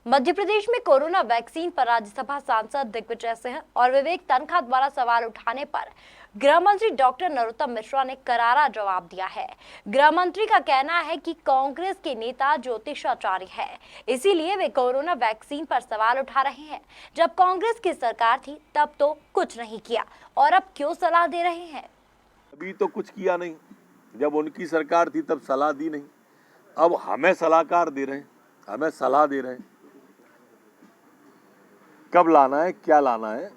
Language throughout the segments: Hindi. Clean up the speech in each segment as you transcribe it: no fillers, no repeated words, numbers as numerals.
मध्य प्रदेश में कोरोना वैक्सीन पर राज्यसभा सांसद दिग्विजय सिंह और विवेक तनखा द्वारा सवाल उठाने पर गृह मंत्री डॉक्टर नरोत्तम मिश्रा ने करारा जवाब दिया है। गृह मंत्री का कहना है कि कांग्रेस के नेता ज्योतिषाचार्य है, इसीलिए वे कोरोना वैक्सीन पर सवाल उठा रहे हैं। जब कांग्रेस की सरकार थी तब तो कुछ नहीं किया और अब क्यों सलाह दे रहे हैं? अभी तो कुछ किया नहीं, जब उनकी सरकार थी तब सलाह दी नहीं, अब हमें सलाहकार दे रहे हैं, हमें सलाह दे रहे हैं। कब लाना है, क्या लाना है,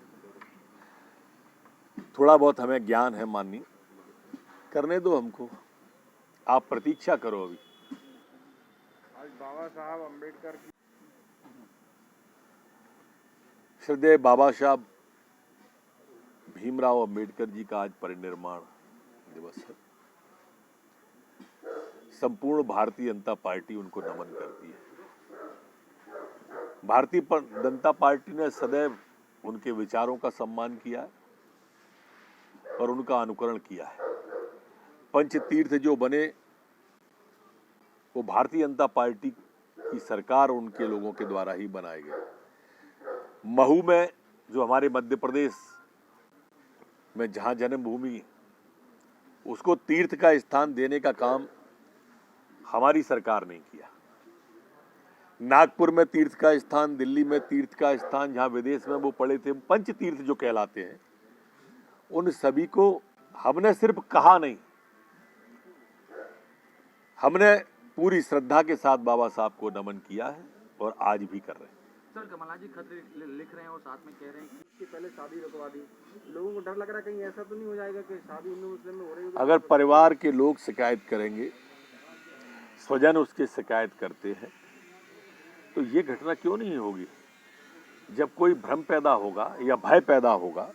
थोड़ा बहुत हमें ज्ञान है माननी, करने दो हमको, आप प्रतीक्षा करो। अभी आज बाबा साहब अम्बेडकर की श्रद्धेय बाबा साहब भीमराव अम्बेडकर जी का आज परिनिर्वाण दिवस है। संपूर्ण भारतीय जनता पार्टी उनको नमन करती है। भारतीय जनता पार्टी ने सदैव उनके विचारों का सम्मान किया है और उनका अनुकरण किया है। पंच तीर्थ जो बने वो भारतीय जनता पार्टी की सरकार उनके लोगों के द्वारा ही बनाए गए। महू में जो हमारे मध्य प्रदेश में जहां जन्मभूमि, उसको तीर्थ का स्थान देने का काम हमारी सरकार ने किया। नागपुर में तीर्थ का स्थान, दिल्ली में तीर्थ का स्थान, जहां विदेश में वो पड़े थे, पंच तीर्थ जो कहलाते हैं, उन सभी को हमने सिर्फ कहा नहीं, हमने पूरी श्रद्धा के साथ बाबा साहब को नमन किया है और आज भी कर रहे हैं। सर, कमला जी खत लिख रहे हैं और साथ में कह रहे हैं कि इसके पहले शादी रुकवा दी। लोगों को डर लग रहा है कहीं ऐसा तो नहीं हो जाएगा कि शादी हिंदू मुस्लिम में हो रही है। अगर परिवार के लोग शिकायत करेंगे, स्वजन उसकी शिकायत करते हैं, तो ये घटना क्यों नहीं होगी? जब कोई भ्रम पैदा होगा या भय पैदा होगा,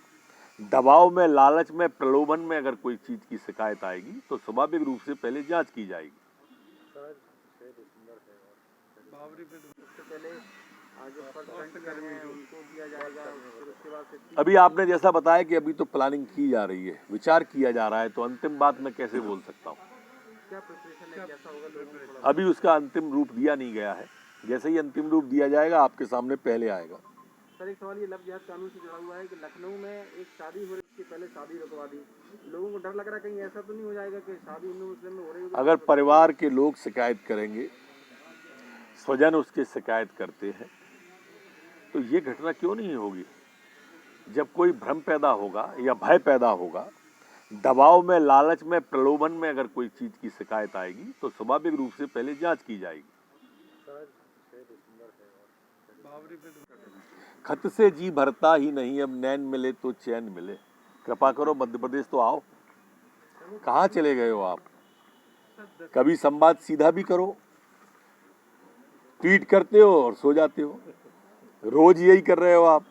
दबाव में, लालच में, प्रलोभन में अगर कोई चीज की शिकायत आएगी तो स्वाभाविक रूप से पहले जांच की जाएगी। अभी आपने जैसा बताया कि अभी तो प्लानिंग की जा रही है, विचार किया जा रहा है, तो अंतिम बात मैं कैसे बोल सकता हूँ? अभी उसका अंतिम रूप दिया नहीं गया है, जैसे ही अंतिम रूप दिया जाएगा आपके सामने पहले आएगा। सर, एक सवाल ये लव जिहाद कानून से जुड़ा हुआ है कि लखनऊ में एक शादी हो रही थी, पहले शादी रुकवा दी। लोगों को डर लग रहा है कहीं ऐसा तो नहीं हो जाएगा कि शादी हिंदू मुस्लिम में हो रही है। अगर परिवार के लोग शिकायत करेंगे, स्वजन उसकी शिकायत करते हैं, तो ये घटना क्यों नहीं होगी? जब कोई भ्रम पैदा होगा या भय पैदा होगा, दबाव में, लालच में, प्रलोभन में अगर कोई चीज की शिकायत आएगी तो स्वाभाविक रूप से पहले जांच की जाएगी। खत से जी भरता ही नहीं, अब नैन मिले तो चैन मिले। कृपा करो मध्य प्रदेश तो आओ। कहाँ चले गए हो आप? कभी संवाद सीधा भी करो। ट्वीट करते हो और सो जाते हो, रोज यही कर रहे हो आप,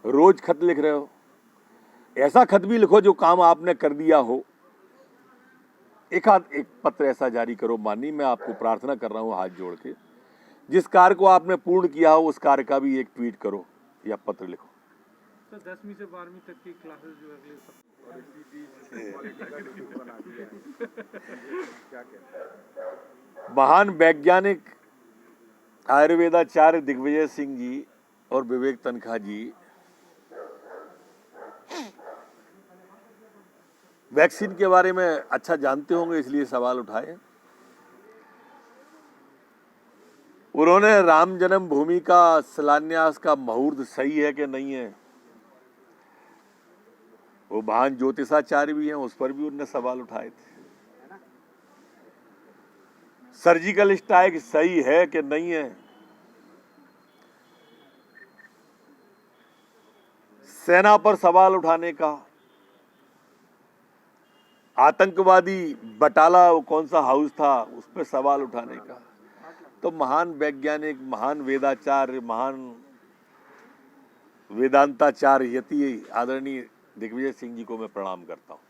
रोज खत लिख रहे हो। ऐसा खत भी लिखो जो काम आपने कर दिया हो। एक पत्र ऐसा जारी करो माननीय, मैं आपको प्रार्थना कर रहा हूं हाथ जोड़ के। जिस कार्य को आपने पूर्ण किया हो उस कार्य का भी एक ट्वीट करो या पत्र लिखो। तो 10वीं से 12वीं तक की क्लासेस जो अगले महान वैज्ञानिक आयुर्वेदाचार्य दिग्विजय सिंह जी और विवेक तनखा जी वैक्सीन के बारे में अच्छा जानते होंगे, इसलिए सवाल उठाए। उन्होंने राम जन्मभूमि का शिलान्यास का मुहूर्त सही है कि नहीं है, वो महान ज्योतिषाचार्य भी हैं, उस पर भी उन्होंने सवाल उठाए थे। सर्जिकल स्ट्राइक सही है कि नहीं है, सेना पर सवाल उठाने का, आतंकवादी बटाला वो कौन सा हाउस था उस पर सवाल उठाने का। तो महान वैज्ञानिक, महान वेदाचार्य, महान वेदांताचार्य यति आदरणीय दिग्विजय सिंह जी को मैं प्रणाम करता हूँ।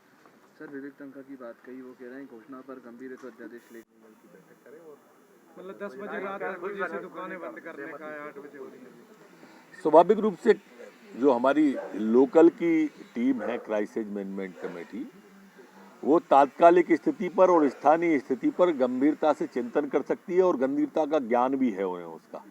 सर, विवेक तनखा की बात कही, वो कह रहे हैं घोषणा पर गंभीर अध्यादेश लेकर बैठक करें और मतलब 10 बजे रात 10 बजे से दुकानें बंद करने का है, 8 बजे हो रही है। स्वाभाविक रूप से जो हमारी लोकल की टीम है, क्राइसिस मैनेजमेंट कमेटी, वो तात्कालिक स्थिति पर और स्थानीय स्थिति पर गंभीरता से चिंतन कर सकती है और गंभीरता का ज्ञान भी है उन्हें उसका।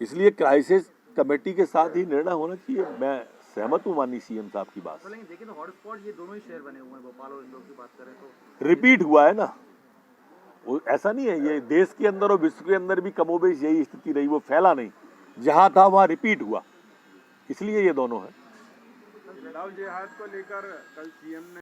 इसलिए क्राइसिस कमेटी के साथ ही निर्णय होना चाहिए। मैं सहमत हूँ माननीय सीएम साहब की बात तो से। लेकिन देखिए तो हॉटस्पॉट ये दोनों ही शहर बने हुए हैं, भोपाल और इंदौर की बात करें तो रिपीट हुआ है ना, वो ऐसा नहीं है, ये देश के अंदर और विश्व के अंदर भी कमोबेश यही स्थिति रही, वो फैला नहीं, जहां था वहां रिपीट हुआ, इसलिए ये दोनों है। लव जिहाद को लेकर कल सीएम ने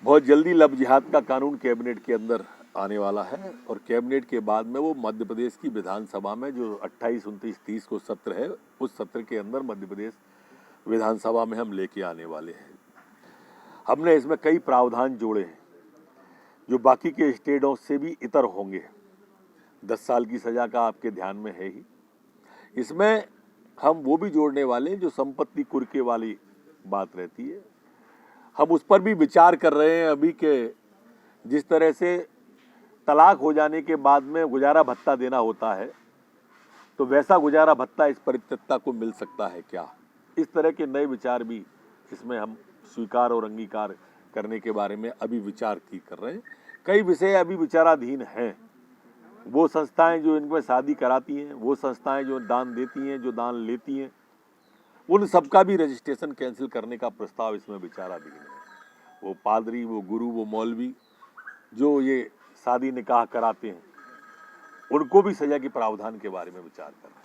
बहुत जल्दी लव जिहाद का कानून कैबिनेट के अंदर आने वाला है और कैबिनेट के बाद में वो मध्य प्रदेश की विधानसभा में जो 28, 29, 30 को सत्र है, उस सत्र के अंदर मध्य प्रदेश विधानसभा में हम लेके आने वाले हैं। हमने इसमें कई प्रावधान जोड़े हैं जो बाकी के स्टेटों से भी इतर होंगे। 10 साल की सजा का आपके ध्यान में है ही। इसमें हम वो भी जोड़ने वाले हैं जो संपत्ति कुर्के वाली बात रहती है, हम उस पर भी विचार कर रहे हैं अभी के जिस तरह से तलाक हो जाने के बाद में गुजारा भत्ता देना होता है, तो वैसा गुजारा भत्ता इस परित्यक्ता को मिल सकता है क्या। इस तरह के नए विचार भी इसमें हम स्वीकार और अंगीकार करने के बारे में अभी विचार कर रहे हैं। कई विषय अभी विचाराधीन हैं। वो संस्थाएं जो इनमें शादी कराती हैं, वो संस्थाएं जो दान देती हैं, जो दान लेती हैं, उन सबका भी रजिस्ट्रेशन कैंसिल करने का प्रस्ताव इसमें विचाराधीन है। वो पादरी, वो गुरु, वो मौलवी जो ये शादी निकाह कराते हैं, उनको भी सजा के प्रावधान के बारे में विचार कर रहे हैं।